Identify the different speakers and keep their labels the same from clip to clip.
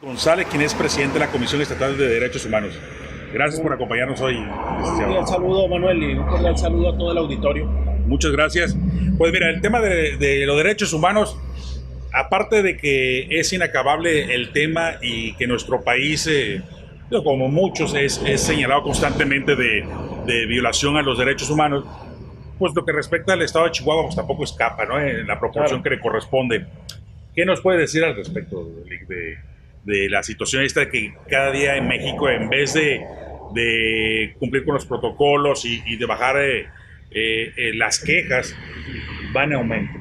Speaker 1: González, quien es presidente de la Comisión Estatal de Derechos Humanos. Gracias por acompañarnos hoy.
Speaker 2: Un cordial saludo, Manuel, y un cordial saludo a todo el auditorio.
Speaker 1: Muchas gracias. Pues mira, el tema de los derechos humanos, aparte de que es inacabable el tema y que nuestro país, como muchos, es señalado constantemente de violación a los derechos humanos, pues lo que respecta al estado de Chihuahua, pues tampoco escapa, ¿no? En la proporción que le corresponde. ¿Qué nos puede decir al respecto de la situación esta de que cada día en México, en vez de cumplir con los protocolos y de bajar las quejas, van en aumento?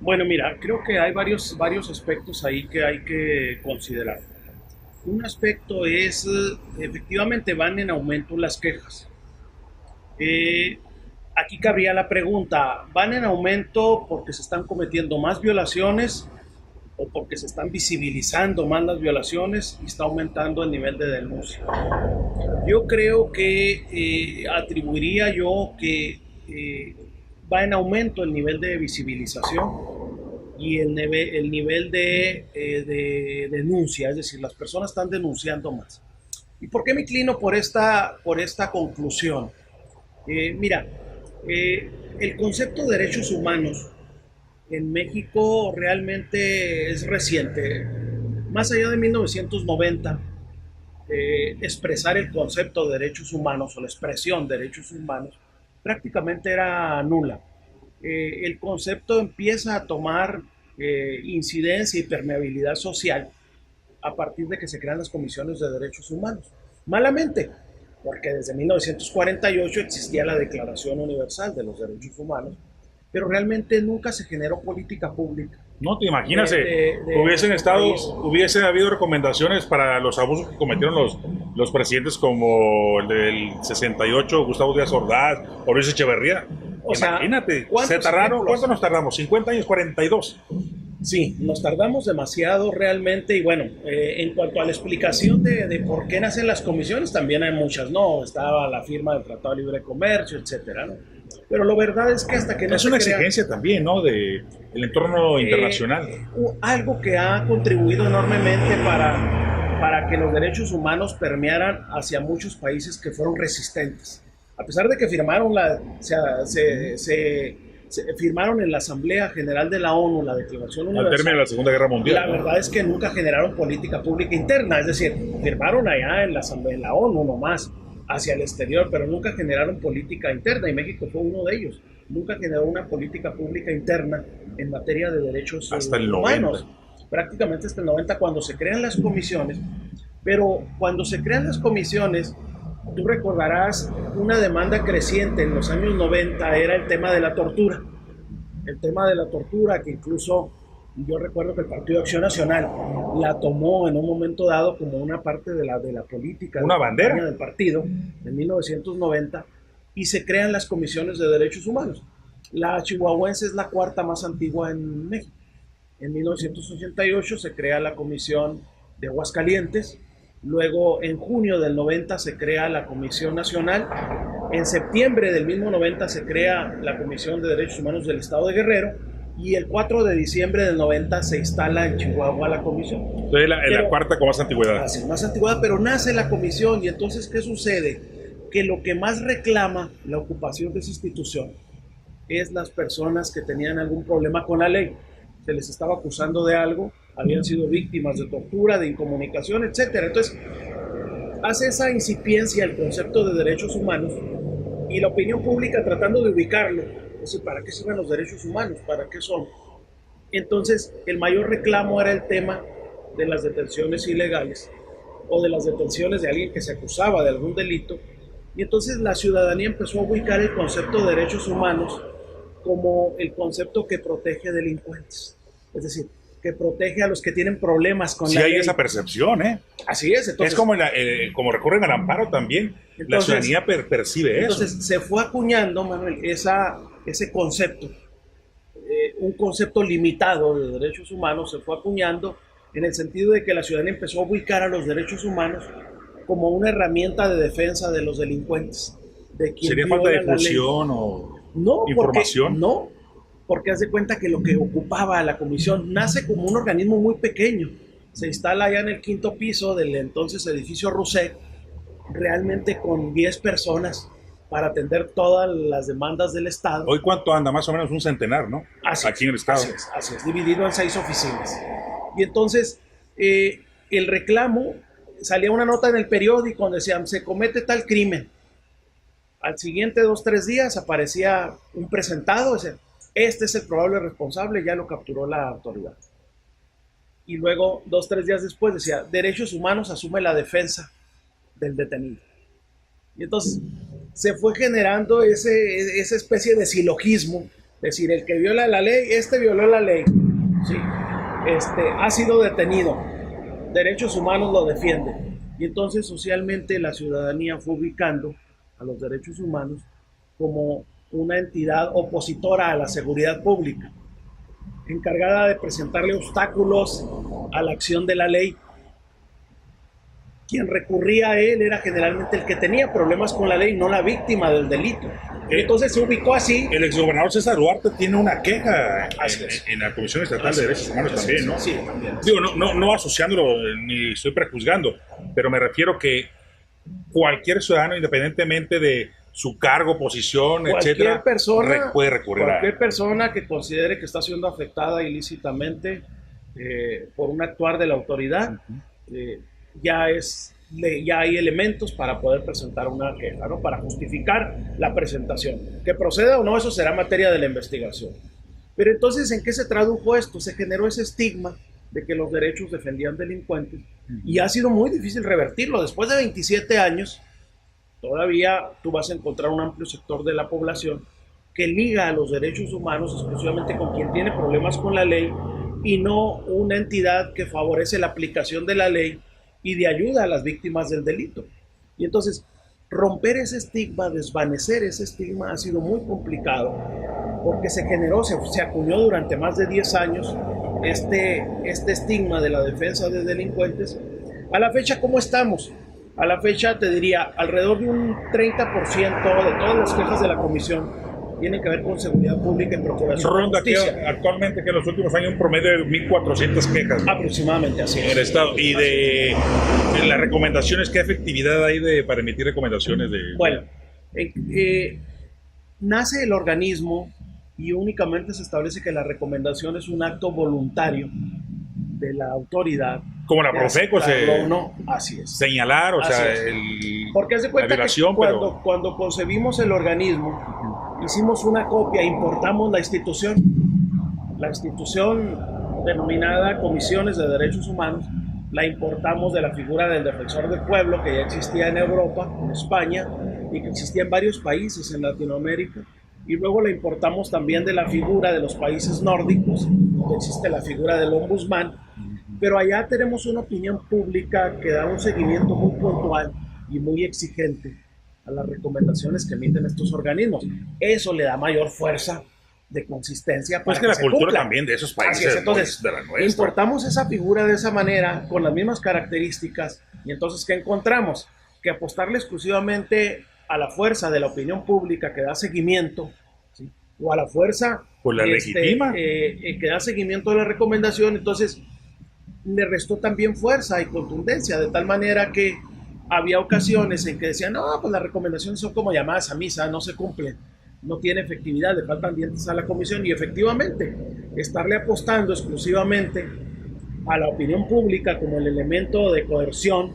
Speaker 2: Bueno, mira, creo que hay varios aspectos ahí que hay que considerar. Un aspecto es, efectivamente, van en aumento las quejas. Aquí cabría la pregunta, ¿van en aumento porque se están cometiendo más violaciones o porque se están visibilizando más las violaciones y está aumentando el nivel de denuncia? Yo creo que atribuiría yo que va en aumento el nivel de visibilización y el nivel de denuncia, es decir, las personas están denunciando más. ¿Y por qué me inclino por esta conclusión? Mira, el concepto de derechos humanos en México realmente es reciente. Más allá de 1990, expresar el concepto de derechos humanos o la expresión de derechos humanos prácticamente era nula. El concepto empieza a tomar incidencia y permeabilidad social a partir de que se crean las comisiones de derechos humanos. Malamente, porque desde 1948 existía la Declaración Universal de los Derechos Humanos, pero realmente nunca se generó política pública.
Speaker 1: No te imaginas, hubiesen habido recomendaciones para los abusos que cometieron los presidentes como el del 68, Gustavo Díaz Ordaz, o Luis Echeverría. O imagínate, ¿cuánto nos tardamos? ¿50 años? 42.
Speaker 2: Sí, nos tardamos demasiado realmente y bueno, en cuanto a la explicación de por qué nacen las comisiones, también hay muchas, ¿no? Estaba la firma del Tratado de Libre Comercio, etcétera, ¿no? Pero la verdad es que hasta que no
Speaker 1: es una exigencia también, ¿no? Del entorno internacional.
Speaker 2: Algo que ha contribuido enormemente para que los derechos humanos permearan hacia muchos países que fueron resistentes. A pesar de que firmaron firmaron en la Asamblea General de la ONU la Declaración Universal.
Speaker 1: Al término de la Segunda Guerra Mundial.
Speaker 2: La verdad es que nunca generaron política pública interna, es decir, firmaron allá en la Asamblea, en la ONU nomás, hacia el exterior, pero nunca generaron política interna, y México fue uno de ellos. Nunca generó una política pública interna en materia de derechos
Speaker 1: hasta el
Speaker 2: humanos.
Speaker 1: 90.
Speaker 2: Prácticamente hasta el 90, cuando se crean las comisiones. Pero cuando se crean las comisiones, tú recordarás una demanda creciente en los años 90 era el tema de la tortura. El tema de la tortura que incluso yo recuerdo que el Partido de Acción Nacional la tomó en un momento dado como una parte de la política.
Speaker 1: Una bandera
Speaker 2: del partido en 1990 y se crean las comisiones de derechos humanos. La chihuahuense es la cuarta más antigua en México. En 1988 se crea la Comisión de Aguascalientes. Luego, en junio del 90 se crea la Comisión Nacional. En septiembre del mismo 90 se crea la Comisión de Derechos Humanos del Estado de Guerrero. Y el 4 de diciembre del 90 se instala en Chihuahua la comisión.
Speaker 1: Entonces, la cuarta con más antigüedad.
Speaker 2: Así, más antigüedad, pero nace la comisión. Y entonces, ¿qué sucede? Que lo que más reclama la ocupación de esa institución es las personas que tenían algún problema con la ley. Se les estaba acusando de algo, habían sido víctimas de tortura, de incomunicación, etcétera. Entonces, hace esa incipiencia el concepto de derechos humanos y la opinión pública tratando de ubicarlo. Es decir, ¿para qué sirven los derechos humanos? ¿Para qué son? Entonces, el mayor reclamo era el tema de las detenciones ilegales o de las detenciones de alguien que se acusaba de algún delito. Y entonces la ciudadanía empezó a ubicar el concepto de derechos humanos como el concepto que protege delincuentes. Es decir, que protege a los que tienen problemas con la ley.
Speaker 1: Sí hay esa percepción, ¿eh?
Speaker 2: Así es. Entonces,
Speaker 1: es como recurren al amparo también. Entonces, la ciudadanía percibe eso.
Speaker 2: Entonces se fue acuñando, Manuel, ese concepto, un concepto limitado de derechos humanos, se fue acuñando en el sentido de que la ciudadanía empezó a ubicar a los derechos humanos como una herramienta de defensa de los delincuentes.
Speaker 1: ¿Sería falta de difusión o información?
Speaker 2: Porque haz de cuenta que lo que ocupaba la comisión nace como un organismo muy pequeño. se instala ya en el quinto piso del entonces edificio Rousseff, realmente con 10 personas para atender todas las demandas del Estado.
Speaker 1: ¿Hoy cuánto anda? Más o menos un centenar, ¿no? Aquí en el Estado.
Speaker 2: Así es, dividido en 6 oficinas. Y entonces, el reclamo, salía una nota en el periódico donde decían, se comete tal crimen. Al siguiente 2-3 días aparecía un presentado, decía, este es el probable responsable, ya lo capturó la autoridad. Y luego, 2-3 días después, decía, Derechos Humanos asume la defensa del detenido. Y entonces se fue generando esa especie de silogismo, es decir, el que viola la ley, violó la ley, ¿sí? Ha sido detenido, Derechos Humanos lo defiende. Y entonces socialmente la ciudadanía fue ubicando a los derechos humanos como una entidad opositora a la seguridad pública, encargada de presentarle obstáculos a la acción de la ley. Quien recurría a él era generalmente el que tenía problemas con la ley, no la víctima del delito. Entonces se ubicó así.
Speaker 1: El exgobernador César Duarte tiene una queja en la Comisión Estatal de Derechos Humanos también, ¿no?
Speaker 2: Sí, también.
Speaker 1: Digo, no asociándolo ni estoy prejuzgando, pero me refiero que cualquier ciudadano, independientemente de su cargo, posición, etcétera, puede recurrir
Speaker 2: cualquier persona que considere que está siendo afectada ilícitamente por un actuar de la autoridad, ya hay elementos para poder presentar una queja, ¿no? Para justificar la presentación. Que proceda o no, eso será materia de la investigación. Pero entonces, ¿en qué se tradujo esto? Se generó ese estigma de que los derechos defendían delincuentes y ha sido muy difícil revertirlo. Después de 27 años, todavía tú vas a encontrar un amplio sector de la población que liga a los derechos humanos exclusivamente con quien tiene problemas con la ley y no una entidad que favorece la aplicación de la ley y de ayuda a las víctimas del delito. Y entonces, romper ese estigma, desvanecer ese estigma ha sido muy complicado porque se generó, se acuñó durante más de 10 años este estigma de la defensa de delincuentes. A la fecha, ¿cómo estamos? A la fecha, te diría, alrededor de un 30% de todas las quejas de la comisión tienen que ver con seguridad pública y procuración
Speaker 1: ronda
Speaker 2: de justicia.
Speaker 1: Actualmente que en los últimos años un promedio de 1.400 quejas, ¿no?
Speaker 2: Aproximadamente, así es.
Speaker 1: En el Estado. Y de las recomendaciones, ¿qué efectividad hay para emitir recomendaciones?
Speaker 2: Bueno, nace el organismo y únicamente se establece que la recomendación es un acto voluntario de la autoridad.
Speaker 1: Como la Profeco
Speaker 2: no, así es.
Speaker 1: Señalar,
Speaker 2: porque hace cuenta que
Speaker 1: pero...
Speaker 2: cuando concebimos el organismo, hicimos una copia, importamos la institución denominada Comisiones de Derechos Humanos, la importamos de la figura del defensor del pueblo que ya existía en Europa, en España, y que existía en varios países en Latinoamérica. Y luego la importamos también de la figura de los países nórdicos, donde existe la figura del ombudsman, pero allá tenemos una opinión pública que da un seguimiento muy puntual y muy exigente a las recomendaciones que emiten estos organismos. Eso le da mayor fuerza de consistencia para
Speaker 1: que la cultura
Speaker 2: cumpla.
Speaker 1: También de esos países.
Speaker 2: Así es. Entonces,
Speaker 1: de la nuestra.
Speaker 2: Importamos esa figura de esa manera, con las mismas características, y entonces, ¿qué encontramos? Que apostarle exclusivamente a la fuerza de la opinión pública que da seguimiento, ¿sí? O a la fuerza
Speaker 1: pues la legitima.
Speaker 2: Que da seguimiento a la recomendación, entonces le restó también fuerza y contundencia, de tal manera que había ocasiones en que decían, no, pues las recomendaciones son como llamadas a misa, no se cumplen, no tiene efectividad, le faltan dientes a la comisión. Y efectivamente, estarle apostando exclusivamente a la opinión pública como el elemento de coerción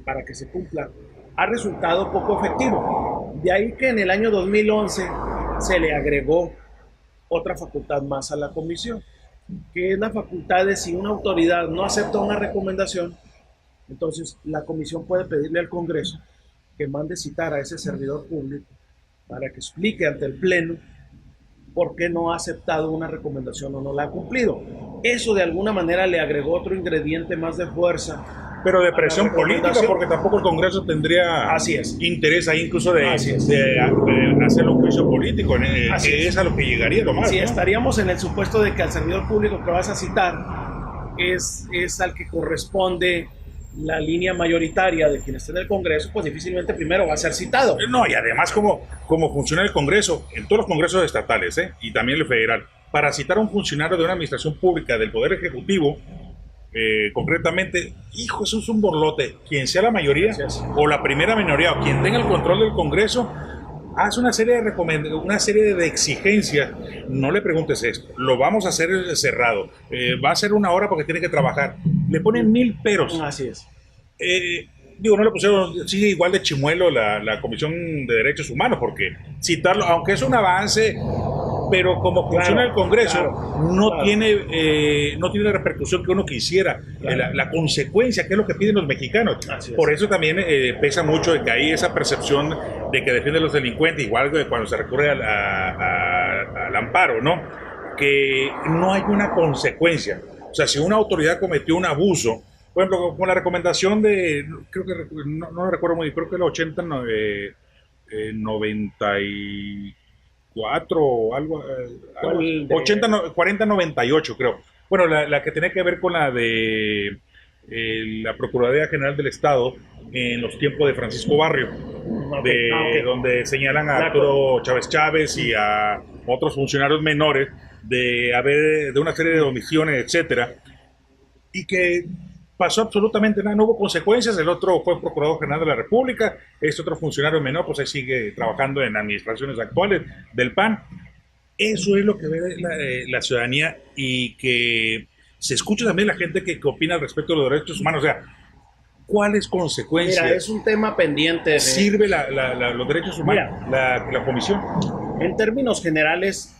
Speaker 2: para que se cumpla ha resultado poco efectivo. De ahí que en el año 2011 se le agregó otra facultad más a la comisión, que es la facultad de, si una autoridad no acepta una recomendación, entonces la comisión puede pedirle al Congreso que mande citar a ese servidor público para que explique ante el Pleno por qué no ha aceptado una recomendación o no la ha cumplido. Eso de alguna manera le agregó otro ingrediente más de fuerza.
Speaker 1: Pero de presión política, porque tampoco el Congreso tendría interés ahí incluso de hacer un juicio político, que es a lo que llegaría lo más.
Speaker 2: Sí,
Speaker 1: ¿no?
Speaker 2: estaríamos en el supuesto de que al servidor público que vas a citar es al que corresponde la línea mayoritaria de quien esté en el Congreso, pues difícilmente primero va a ser citado.
Speaker 1: No, y además como funciona el Congreso, en todos los congresos estatales, y también el federal, para citar a un funcionario de una administración pública del Poder Ejecutivo, concretamente, hijo, eso es un borlote. Quien sea la mayoría
Speaker 2: Gracias.
Speaker 1: o la primera minoría o quien tenga el control del Congreso, hace una serie de una serie de exigencias. No le preguntes esto, lo vamos a hacer cerrado, va a ser una hora porque tiene que trabajar. Le ponen 1000 peros.
Speaker 2: Así es.
Speaker 1: Digo, no le pusieron, sigue igual de chimuelo la Comisión de Derechos Humanos, porque citarlo, aunque es un avance, pero como funciona el Congreso, no tiene la repercusión que uno quisiera, la consecuencia, que es lo que piden los mexicanos. Por eso también pesa mucho de que hay esa percepción de que defiende a los delincuentes, igual que cuando se recurre al amparo, ¿no? Que no hay una consecuencia. O sea, si una autoridad cometió un abuso, por ejemplo, con la recomendación de, creo que no lo recuerdo muy bien, creo que el 94 o algo, 40-98 creo. Bueno, la que tenía que ver con la de la Procuraduría General del Estado en los tiempos de Francisco Barrio, donde señalan a Arturo Chávez y a otros funcionarios menores de una serie de omisiones, etcétera, y que pasó absolutamente nada, no hubo consecuencias. El otro fue Procurador General de la República, este otro funcionario menor, pues ahí sigue trabajando en administraciones actuales del PAN. Eso es lo que ve la ciudadanía, y que se escucha también la gente que opina al respecto de los derechos humanos. O sea, ¿cuáles consecuencias?
Speaker 2: Mira, es un tema pendiente.
Speaker 1: ¿Sirve los derechos humanos, la comisión?
Speaker 2: En términos generales,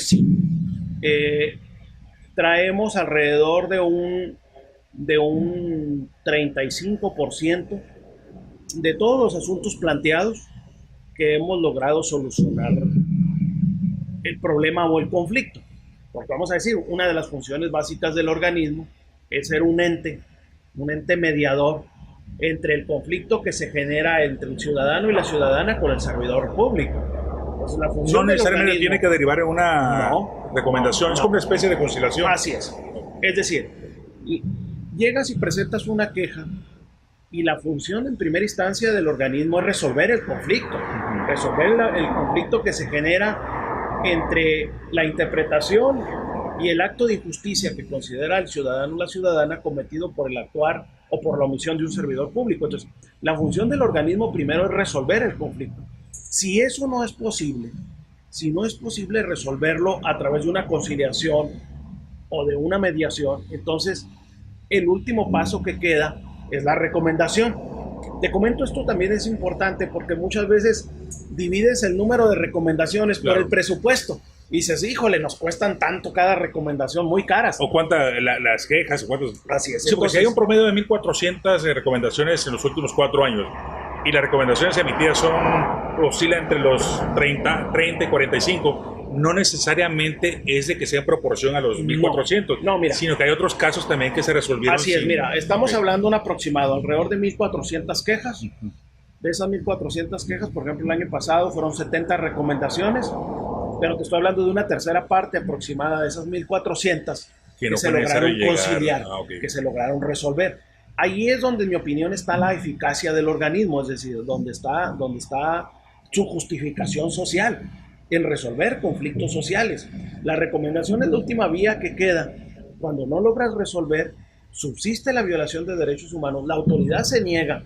Speaker 2: sí. Traemos alrededor de un 35% de todos los asuntos planteados que hemos logrado solucionar el problema o el conflicto. Porque vamos a decir, una de las funciones básicas del organismo es ser un ente mediador entre el conflicto que se genera entre el ciudadano y la ciudadana con el servidor público. Entonces, la función
Speaker 1: no necesariamente tiene que derivar en una recomendación, es como una especie de conciliación.
Speaker 2: Así es. Es decir, llegas y presentas una queja y la función en primera instancia del organismo es resolver el conflicto, el conflicto que se genera entre la interpretación y el acto de injusticia que considera el ciudadano o la ciudadana cometido por el actuar o por la omisión de un servidor público. Entonces, la función del organismo primero es resolver el conflicto. Si eso no es posible, si no es posible resolverlo a través de una conciliación o de una mediación, entonces el último paso que queda es la recomendación. Te comento, esto también es importante porque muchas veces divides el número de recomendaciones por el presupuesto y dices, híjole, nos cuestan tanto cada recomendación, muy caras.
Speaker 1: O las quejas, o cuántos.
Speaker 2: Así es.
Speaker 1: Sí, porque hay un promedio de 1,400 recomendaciones en los últimos 4 años. Y las recomendaciones emitidas oscilan entre los 30 y 45. No necesariamente es de que sea en proporción a los 1,400,
Speaker 2: mira,
Speaker 1: sino que hay otros casos también que se resolvieron.
Speaker 2: Así es, mira, estamos hablando de un aproximado, alrededor de 1,400 quejas. De esas 1,400 quejas, por ejemplo, el año pasado fueron 70 recomendaciones, pero te estoy hablando de una tercera parte aproximada de esas 1,400 que se lograron conciliar, que se lograron resolver. Ahí es donde, en mi opinión, está la eficacia del organismo, es decir, donde está su justificación social en resolver conflictos sociales. La recomendación es la última vía que queda. Cuando no logras resolver, subsiste la violación de derechos humanos, la autoridad se niega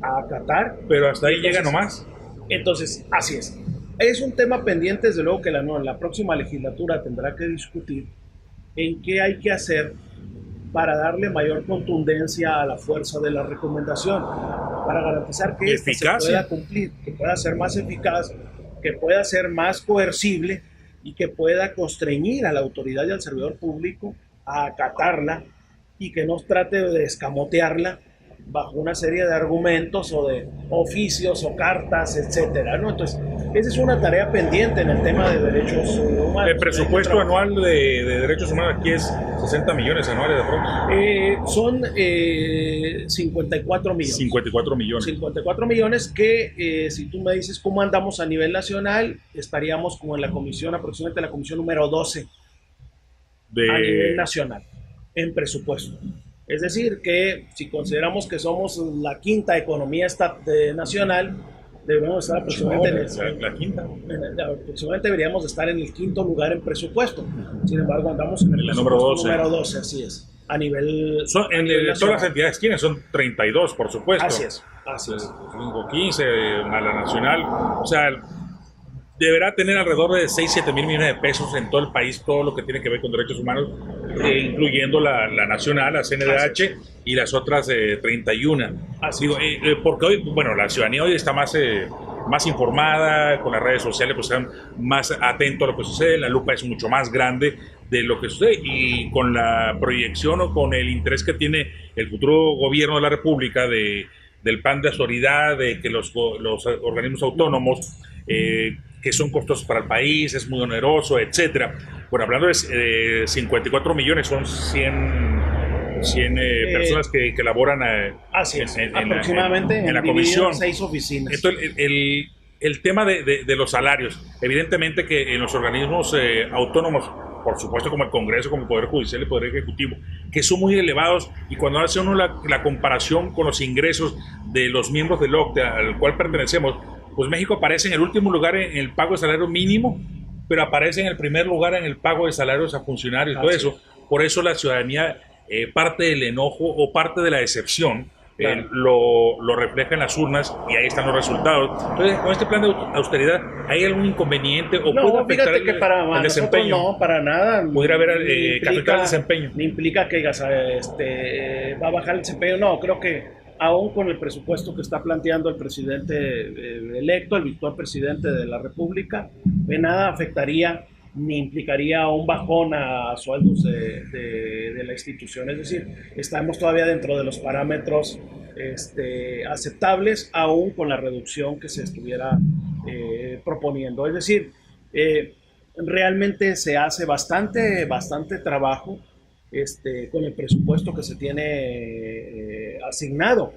Speaker 2: a acatar.
Speaker 1: Pero hasta ahí llega nomás.
Speaker 2: Entonces, así es. Es un tema pendiente, desde luego, que la próxima legislatura tendrá que discutir en qué hay que hacer para darle mayor contundencia a la fuerza de la recomendación, para garantizar que esta se pueda cumplir, que pueda ser más eficaz, que pueda ser más coercible y que pueda constreñir a la autoridad y al servidor público a acatarla y que no trate de escamotearla bajo una serie de argumentos o de oficios o cartas, etcétera, ¿no? Entonces, esa es una tarea pendiente en el tema de derechos humanos.
Speaker 1: El presupuesto anual de derechos humanos aquí es 60 millones anuales de pronto.
Speaker 2: Son 54 millones.
Speaker 1: 54 millones.
Speaker 2: 54 millones que, si tú me dices cómo andamos a nivel nacional, estaríamos como en la comisión, aproximadamente la comisión número 12 a nivel nacional, en presupuesto. Es decir, que si consideramos que somos la quinta economía nacional, debemos estar aproximadamente aproximadamente deberíamos estar en el quinto lugar en presupuesto. Sin embargo, andamos en el
Speaker 1: número 12.
Speaker 2: Número 12, así es. a nivel,
Speaker 1: En todas
Speaker 2: nacional.
Speaker 1: las entidades tienen, son 32, por supuesto.
Speaker 2: Así es, así es.
Speaker 1: 15, más la nacional. O sea, deberá tener alrededor de 6-7 mil millones de pesos en todo el país, todo lo que tiene que ver con derechos humanos, incluyendo la nacional, la CNDH y las otras 31. Digo, porque hoy, bueno, la ciudadanía hoy está más informada, con las redes sociales pues están más atentos a lo que sucede, la lupa es mucho más grande de lo que sucede, y con la proyección o con el interés que tiene el futuro gobierno de la República del plan de autoridad, de que los organismos autónomos que son costosos para el país, es muy oneroso, etcétera. Bueno, hablando de 54 millones, son 100 personas que laboran
Speaker 2: aproximadamente
Speaker 1: en la comisión.
Speaker 2: 6 oficinas.
Speaker 1: Entonces, el tema de los salarios, evidentemente que en los organismos autónomos, por supuesto como el Congreso, como el Poder Judicial y el Poder Ejecutivo, que son muy elevados, y cuando hace uno la comparación con los ingresos de los miembros del OCDE al cual pertenecemos, pues México aparece en el último lugar en el pago de salario mínimo, pero aparece en el primer lugar en el pago de salarios a funcionarios, todo eso. Por eso la ciudadanía, parte del enojo o parte de la decepción, claro, lo refleja en las urnas, y ahí están los resultados. Entonces, con este plan de austeridad, ¿hay algún inconveniente o puede afectar
Speaker 2: que para
Speaker 1: el desempeño?
Speaker 2: No, para nada.
Speaker 1: ¿Pudiera haber que afectar el desempeño?
Speaker 2: Ni implica que va a bajar el desempeño. No, creo que aún con el presupuesto que está planteando el presidente electo, el virtual presidente de la República, de nada afectaría ni implicaría un bajón a sueldos de la institución. Es decir, estamos todavía dentro de los parámetros aceptables, aún con la reducción que se estuviera proponiendo. Es decir, realmente se hace bastante trabajo con el presupuesto que se tiene asignado.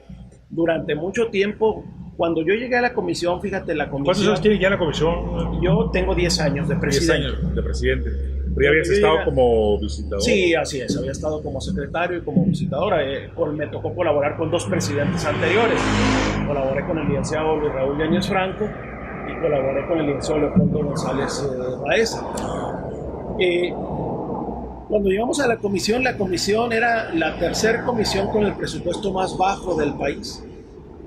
Speaker 2: Durante mucho tiempo, cuando yo llegué a la comisión, fíjate, la comisión...
Speaker 1: ¿Cuántos años tiene ya la comisión?
Speaker 2: Yo tengo 10 años de presidente.
Speaker 1: 10 años de presidente. ¿Pero ya habías estado como visitador?
Speaker 2: Sí, así es. Había estado como secretario y como visitadora. Me tocó colaborar con 2 presidentes anteriores. Colaboré con el licenciado Luis Raúl Yáñez Franco y colaboré con el licenciado Leopoldo González Baeza. Cuando llegamos a la comisión era la tercera comisión con el presupuesto más bajo del país.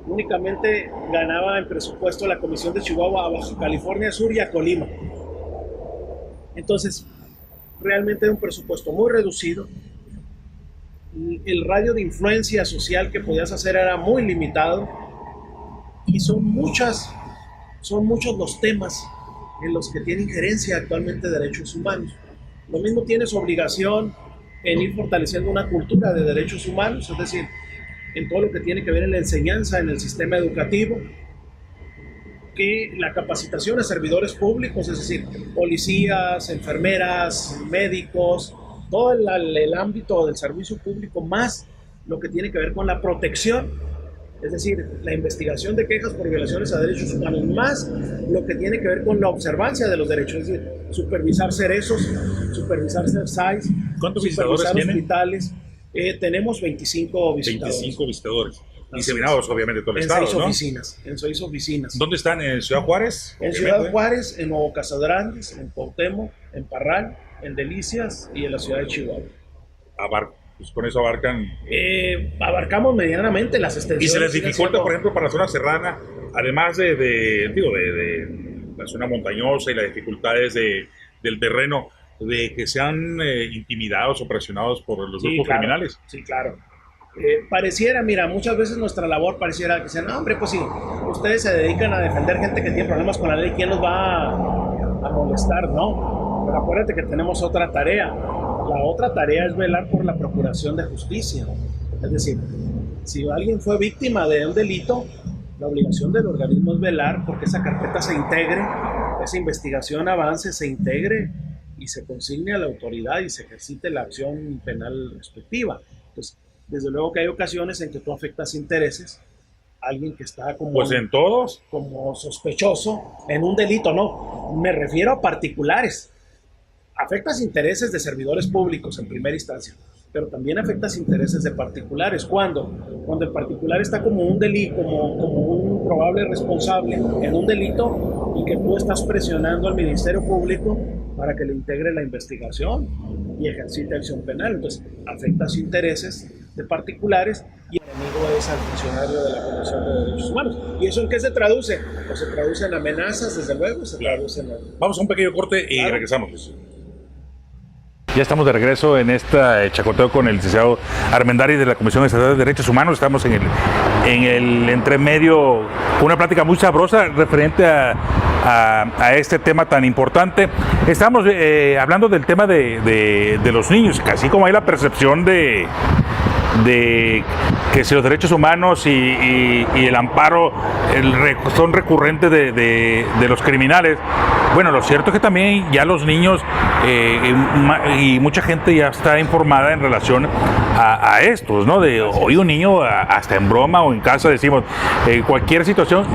Speaker 2: Únicamente ganaba en presupuesto la comisión de Chihuahua a Baja California Sur y a Colima. Entonces, realmente era un presupuesto muy reducido. El radio de influencia social que podías hacer era muy limitado, y son muchos los temas en los que tiene injerencia actualmente derechos humanos. Lo mismo tienes obligación en ir fortaleciendo una cultura de derechos humanos, es decir, en todo lo que tiene que ver en la enseñanza, en el sistema educativo, que la capacitación de servidores públicos, es decir, policías, enfermeras, médicos, todo el ámbito del servicio público, más lo que tiene que ver con la protección, es decir, la investigación de quejas por violaciones a derechos humanos, más lo que tiene que ver con la observancia de los derechos, es decir, supervisar cerezos, supervisar CERSAIS,
Speaker 1: ¿cuántos visitadores tienen?
Speaker 2: Hospitales. Tenemos 25 visitadores.
Speaker 1: 25 visitadores. Diseminados, obviamente, todo el estado, ¿no?
Speaker 2: En 6 oficinas.
Speaker 1: ¿Dónde están? ¿En Ciudad Juárez?
Speaker 2: En Ciudad Juárez, en Nuevo Casagrandes, en Cuauhtémoc, en Parral, en Delicias y en la ciudad de Chihuahua.
Speaker 1: Pues con eso abarcan...
Speaker 2: abarcamos medianamente las extensiones.
Speaker 1: ¿Y se les dificulta, por ejemplo, para la zona serrana, además de la zona montañosa y las dificultades del terreno, de que sean intimidados o presionados por los grupos criminales?
Speaker 2: Sí, claro. Pareciera, mira, muchas veces nuestra labor pareciera que dicen, no, hombre, pues sí, ustedes se dedican a defender gente que tiene problemas con la ley, ¿quién los va a molestar? No, pero acuérdate que tenemos otra tarea. La otra tarea es velar por la procuración de justicia. Es decir, si alguien fue víctima de un delito, la obligación del organismo es velar porque esa carpeta se integre, esa investigación avance, se integre y se consigne a la autoridad y se ejercite la acción penal respectiva. Entonces, desde luego que hay ocasiones en que tú afectas intereses a alguien que está como...
Speaker 1: Pues en todos.
Speaker 2: Como sospechoso en un delito, no. Me refiero a particulares. Afectas intereses de servidores públicos en primera instancia, pero también afectas intereses de particulares. ¿Cuándo? Cuando el particular está como un delito, como un probable responsable en un delito y que tú estás presionando al Ministerio Público para que le integre la investigación. y ejercita acción penal. Entonces, afecta sus intereses de particulares y el enemigo es al funcionario de la Comisión de Derechos Humanos. ¿Y eso en qué se traduce? Pues se traduce en amenazas, desde luego, se traduce en...
Speaker 1: Vamos a un pequeño corte y regresamos. Ya estamos de regreso en esta chacoteo con el licenciado Armendariz de la Comisión Estatal de Derechos Humanos. Estamos en el entremedio con una plática muy sabrosa referente a este tema tan importante. Estamos hablando del tema de los niños, así como hay la percepción de que si los derechos humanos y el amparo son recurrentes de los criminales. Bueno, lo cierto es que también ya los niños y mucha gente ya está informada en relación a estos, ¿no? De hoy un niño, hasta en broma o en casa decimos, cualquier situación,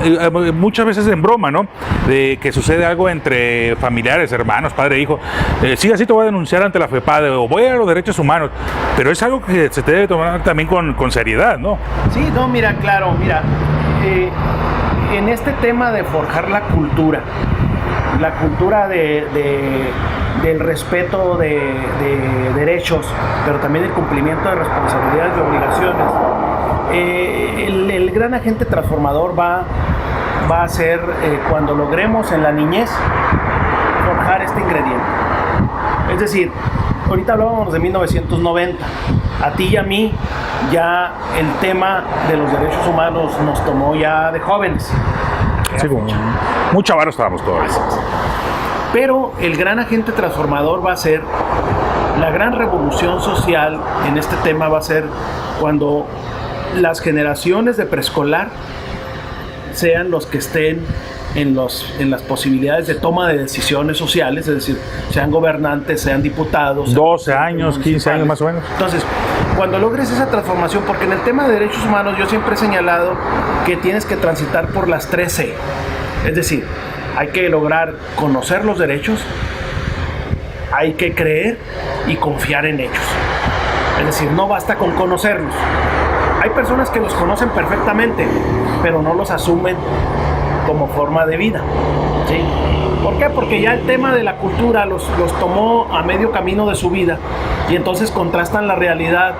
Speaker 1: muchas veces en broma, ¿no? De que sucede algo entre familiares, hermanos, padre e hijo. Sí, así te voy a denunciar ante la FEPADE o voy a los derechos humanos, pero es algo que se debe tomar también con seriedad, ¿no?
Speaker 2: Sí, no, mira, claro, mira, en este tema de forjar la cultura del respeto de derechos, pero también el cumplimiento de responsabilidades y obligaciones, el gran agente transformador va a ser, cuando logremos en la niñez, forjar este ingrediente. Es decir, ahorita hablábamos de 1990, a ti y a mí ya el tema de los derechos humanos nos tomó ya de jóvenes.
Speaker 1: Sí, como muy chavaros estábamos todavía.
Speaker 2: Pero el gran agente transformador va a ser, la gran revolución social en este tema va a ser cuando las generaciones de preescolar sean los que estén en las posibilidades de toma de decisiones sociales, es decir, sean gobernantes, sean diputados.
Speaker 1: 12 años, 15 años más o menos.
Speaker 2: Entonces, cuando logres esa transformación, porque en el tema de derechos humanos yo siempre he señalado que tienes que transitar por las 3C. Es decir, hay que lograr conocer los derechos, hay que creer y confiar en ellos. Es decir, no basta con conocerlos. Hay personas que los conocen perfectamente, pero no los asumen como forma de vida, ¿sí? ¿Por qué? Porque ya el tema de la cultura los tomó a medio camino de su vida y entonces contrastan la realidad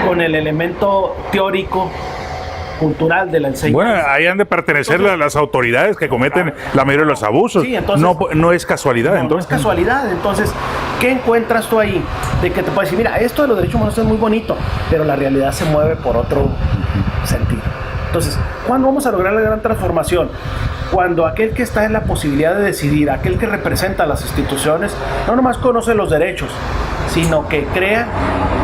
Speaker 2: con el elemento teórico cultural de la enseñanza.
Speaker 1: Bueno, ahí han de pertenecer entonces, las autoridades que cometen la mayoría de los abusos.
Speaker 2: Sí, entonces,
Speaker 1: no es casualidad.
Speaker 2: No es casualidad. Entonces, ¿qué encuentras tú ahí? De que te puedes decir, mira, esto de los derechos humanos es muy bonito, pero la realidad se mueve por otro sentido. Entonces, ¿cuándo vamos a lograr la gran transformación? Cuando aquel que está en la posibilidad de decidir, aquel que representa a las instituciones, no nomás conoce los derechos, sino que crea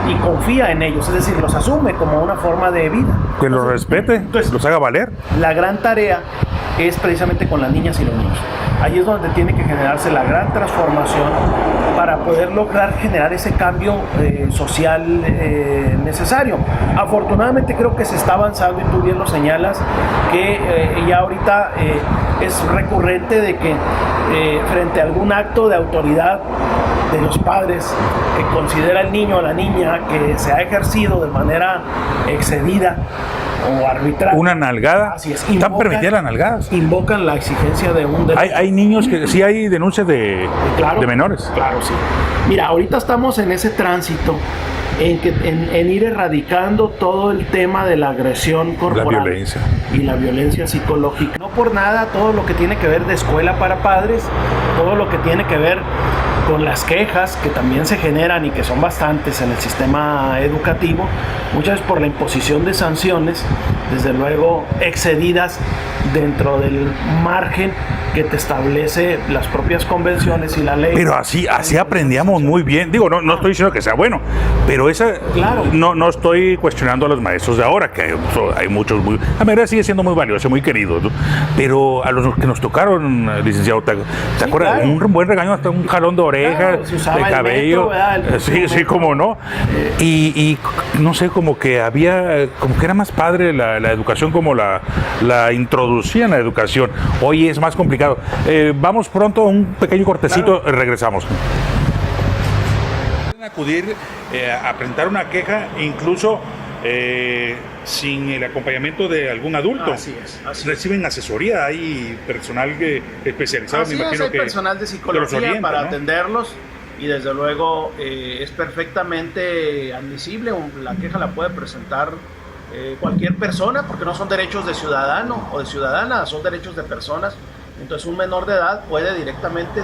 Speaker 2: y confía en ellos, es decir, los asume como una forma de vida.
Speaker 1: Que los respete, entonces, los haga valer.
Speaker 2: La gran tarea es precisamente con las niñas y los niños. Ahí es donde tiene que generarse la gran transformación para poder lograr generar ese cambio social necesario. Afortunadamente creo que se está avanzando, y tú bien lo señalas, que ya ahorita es recurrente de que frente a algún acto de autoridad de los padres que considera el niño o la niña que se ha ejercido de manera excedida o arbitraria.
Speaker 1: Una nalgada.
Speaker 2: Así es.
Speaker 1: ¿Están permitidas las nalgadas?
Speaker 2: Invocan la exigencia de un derecho.
Speaker 1: Hay niños que sí hay denuncias de menores.
Speaker 2: Claro, sí. Mira, ahorita estamos en ese tránsito en ir erradicando todo el tema de la agresión corporal,
Speaker 1: la violencia
Speaker 2: y la violencia psicológica. No por nada todo lo que tiene que ver de escuela para padres, todo lo que tiene que ver con las quejas que también se generan y que son bastantes en el sistema educativo, muchas veces por la imposición de sanciones, desde luego excedidas dentro del margen que te establece las propias convenciones y la ley.
Speaker 1: Pero así aprendíamos muy bien. Digo, no estoy diciendo que sea bueno, pero no estoy cuestionando a los maestros de ahora, que hay muchos la mayoría sigue siendo muy valioso, muy querido, ¿no? Pero a los que nos tocaron, licenciado, ¿te acuerdas? Claro. Un buen regaño, hasta un jalón de orejas, de cabello. Metro, sí, como no. Y no sé, como que era más padre la educación, como la introducían a la educación. Hoy es más complicado. Vamos pronto a un pequeño cortecito, claro. Regresamos. Pueden acudir a presentar una queja, incluso sin el acompañamiento de algún adulto.
Speaker 2: Así es.
Speaker 1: Reciben asesoría, hay personal especializado,
Speaker 2: me imagino, hay personal de psicología para atenderlos. y desde luego es perfectamente admisible, la queja la puede presentar cualquier persona, porque no son derechos de ciudadano o de ciudadana, son derechos de personas. Entonces un menor de edad puede directamente,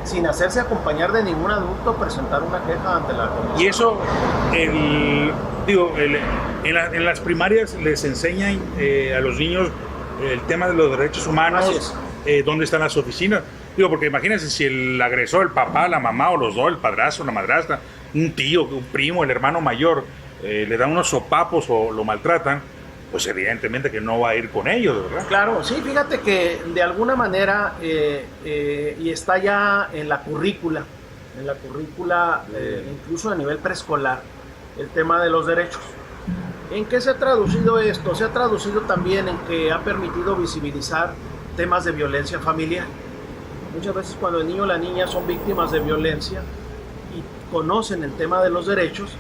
Speaker 2: sin hacerse acompañar de ningún adulto, presentar una queja ante la comisión.
Speaker 1: Y eso, en las primarias les enseñan a los niños el tema de los derechos humanos, dónde están las oficinas. Digo, porque imagínense si el agresor, el papá, la mamá o los dos, el padrastro, la madrastra, un tío, un primo, el hermano mayor, le dan unos sopapos o lo maltratan, pues evidentemente que no va a ir con ellos, ¿verdad?
Speaker 2: Claro, sí, fíjate que de alguna manera, y está ya en la currícula, incluso a nivel preescolar, el tema de los derechos. ¿En qué se ha traducido esto? Se ha traducido también en que ha permitido visibilizar temas de violencia familiar. Muchas veces cuando el niño o la niña son víctimas de violencia y conocen el tema de los derechos,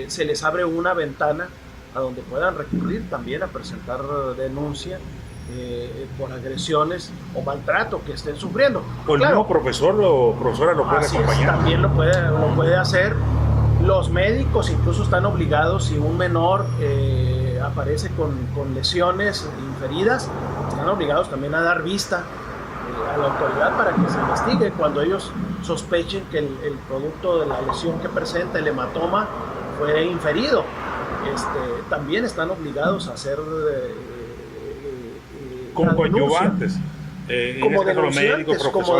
Speaker 2: se les abre una ventana a donde puedan recurrir también a presentar denuncia por agresiones o maltrato que estén sufriendo.
Speaker 1: O el mismo profesor o profesora lo puede acompañar.
Speaker 2: También lo puede hacer. Los médicos incluso están obligados, si un menor aparece con lesiones inferidas, están obligados también a dar vista a la autoridad para que se investigue cuando ellos sospechen que el producto de la lesión que presenta, el hematoma, fue inferido. También están obligados a hacer
Speaker 1: como coadyuvantes,
Speaker 2: como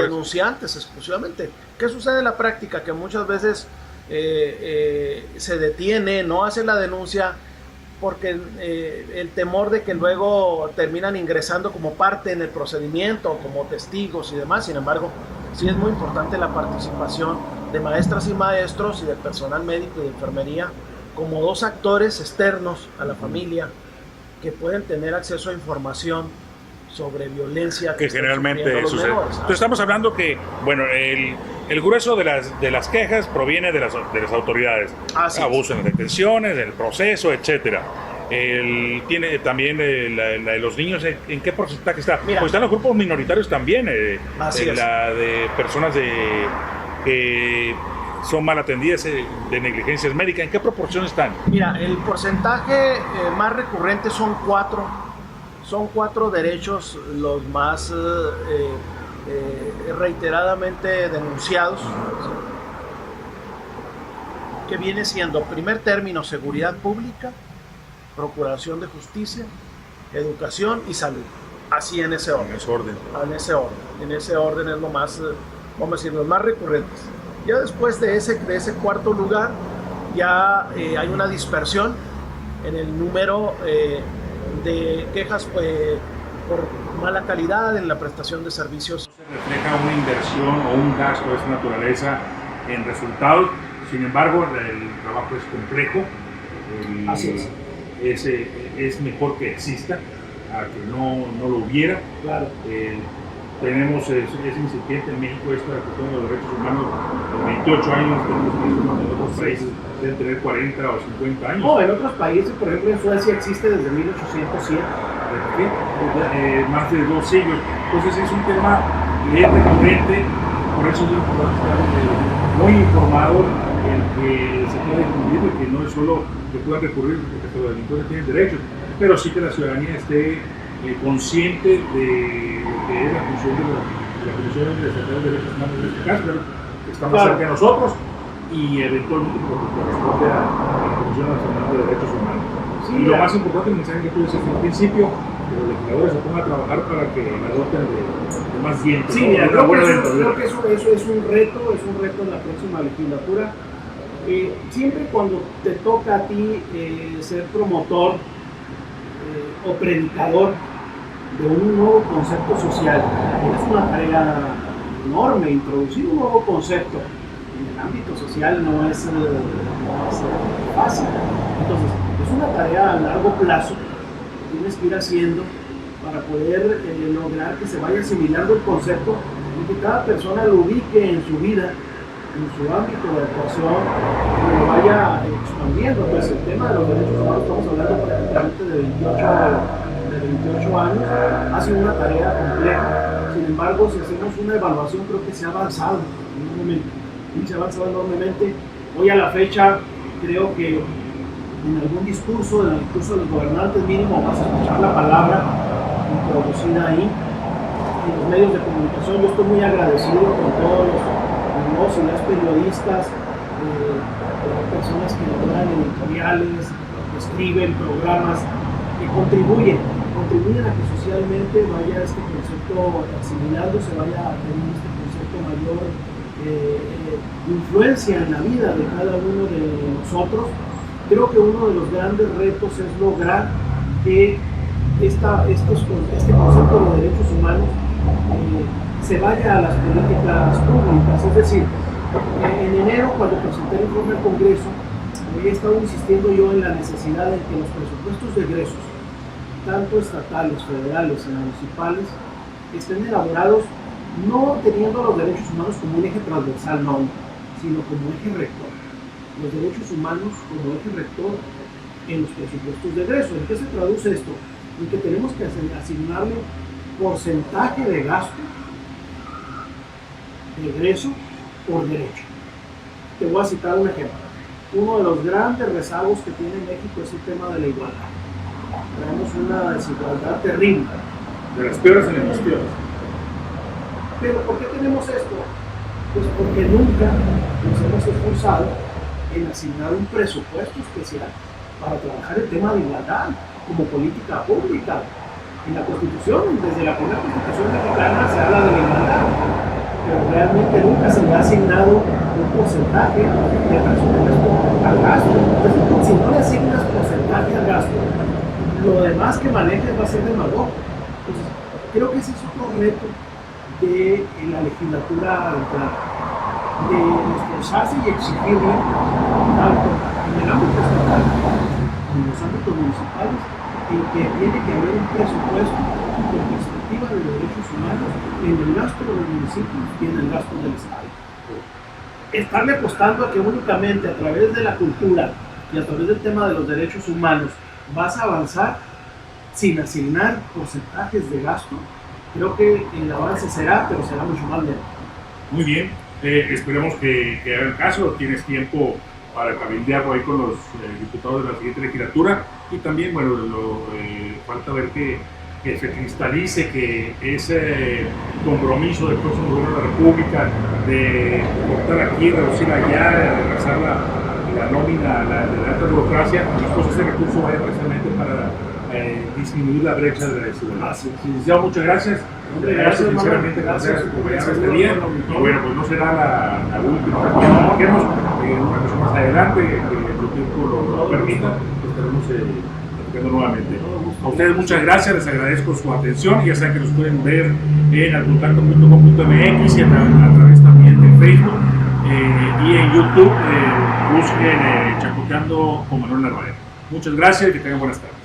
Speaker 2: denunciantes exclusivamente. ¿Qué sucede en la práctica? Que muchas veces se detiene, no hace la denuncia porque el temor de que luego terminan ingresando como parte en el procedimiento, como testigos y demás. Sin embargo, sí es muy importante la participación de maestras y maestros y del personal médico y de enfermería como dos actores externos a la familia que pueden tener acceso a información sobre violencia
Speaker 1: que generalmente sucede. Entonces estamos hablando que, bueno, el grueso de las quejas proviene de las autoridades. Abuso en detenciones, del proceso, etcétera. Tiene también la de los niños, ¿en qué porcentaje está? Pues están los grupos minoritarios también, la de personas que son mal atendidas, de negligencias médicas. ¿En qué proporción están?
Speaker 2: Mira, el porcentaje más recurrente son cuatro derechos los más reiteradamente denunciados, que viene siendo, primer término, seguridad pública, procuración de justicia, educación y salud. Así en ese orden. En ese orden es lo más, vamos a decir, los más recurrentes. Ya después de ese cuarto lugar, ya hay una dispersión en el número de quejas por mala calidad en la prestación de servicios.
Speaker 1: Se refleja una inversión o un gasto de esta naturaleza en resultados. Sin embargo, el trabajo es complejo.
Speaker 2: Así es.
Speaker 1: Es mejor que exista a que no lo hubiera.
Speaker 2: Claro.
Speaker 1: Tenemos es incipiente en México esta cuestión de los derechos humanos. En 28 años tenemos en otros países deben tener 40 o 50 años.
Speaker 2: No, en otros países, por ejemplo en Suecia existe desde 1807.
Speaker 1: Más de 2 siglos. Entonces es un tema que es recurrente, por eso es importante estar muy informado en que se pueda difundir, y que no es solo que pueda recurrir porque los delincuentes tienen derechos, pero sí que la ciudadanía esté consciente de que es la función de la Comisión de Defensa de Derechos Humanos en este caso, que está más cerca de nosotros y eventualmente corresponde a la Comisión Nacional de Derechos Humanos. Sí, y lo más importante, el mensaje que tú dices al principio, que los legisladores se pongan a trabajar para que adopten de más bien.
Speaker 2: Sí, mira, creo que eso es un reto en la próxima legislatura. Siempre cuando te toca a ti ser promotor o predicador de un nuevo concepto social, es una tarea enorme. Introducir un nuevo concepto en el ámbito social no es fácil. Entonces, es una tarea a largo plazo que tienes que ir haciendo para poder lograr que se vaya asimilando el concepto y que cada persona lo ubique en su vida, en su ámbito de actuación, y lo vaya expandiendo. Pues el tema de los derechos humanos, estamos hablando prácticamente de 28 años, ha sido una tarea compleja. Sin embargo, si hacemos una evaluación, creo que se ha avanzado en un momento. y se ha avanzado enormemente. Hoy a la fecha creo que en algún discurso, en el discurso de los gobernantes mínimo, vas a escuchar la palabra introducida ahí. En los medios de comunicación yo estoy muy agradecido con todos los y las periodistas, personas que elaboran editoriales, que escriben programas, que contribuyen a que socialmente vaya este concepto asimilando, se vaya a tener este concepto mayor influencia en la vida de cada uno de nosotros. Creo que uno de los grandes retos es lograr que este concepto de derechos humanos se vaya a las políticas públicas. Es decir, en enero, cuando presenté el informe al Congreso, he estado insistiendo yo en la necesidad de que los presupuestos de egresos, tanto estatales, federales y municipales, estén elaborados no teniendo los derechos humanos como un eje transversal, no, sino como eje rector. Los derechos humanos como eje rector en los presupuestos de egreso. ¿En qué se traduce esto? En que tenemos que asignarle porcentaje de gasto de egreso por derecho. Te voy a citar un ejemplo. Uno de los grandes rezagos que tiene México es el tema de la igualdad. Tenemos una desigualdad terrible.
Speaker 1: De las peores en las peores.
Speaker 2: ¿Pero por qué tenemos esto? Pues porque nunca nos hemos esforzado en asignar un presupuesto especial para trabajar el tema de igualdad como política pública. En la Constitución, desde la primera Constitución mexicana se habla de la igualdad, pero realmente nunca se le ha asignado un porcentaje de presupuesto al gasto. Entonces, si no le asignas porcentaje al gasto, lo demás que manejes va a ser demagogo. Entonces, creo que ese es otro reto de la legislatura actual, de esforzarse y exigirle, tanto en el ámbito estatal como en los ámbitos municipales, en que tiene que haber un presupuesto con perspectiva de los derechos humanos en el gasto de los municipios y en el gasto del Estado. Estarle apostando a que únicamente a través de la cultura y a través del tema de los derechos humanos vas a avanzar sin asignar porcentajes de gasto, creo que el avance será, pero será mucho más lento.
Speaker 1: Muy bien, esperemos que hagan caso. Tienes tiempo para cabildearlo ahí con los diputados de la siguiente legislatura, y también, bueno, falta ver que se cristalice que ese compromiso del próximo gobierno de la República de cortar aquí, reducir allá, de regresar la nómina, la alta burocracia, pues ese recurso vaya precisamente para disminuir la brecha de la desigualdad. Licenciado, muchas gracias. Gracias sinceramente por haber acompañado este día. Y bueno, pues no será la última vez que nos marquemos, una cosa más adelante, que el tiempo lo permita, estaremos platicando nuevamente. A ustedes muchas gracias, les agradezco su atención, y ya saben que nos pueden ver en alcontacto.com.mx y a través también de Facebook, y en YouTube busquen Chacoteando con Manuel Narváez. Muchas gracias y que tengan buenas tardes.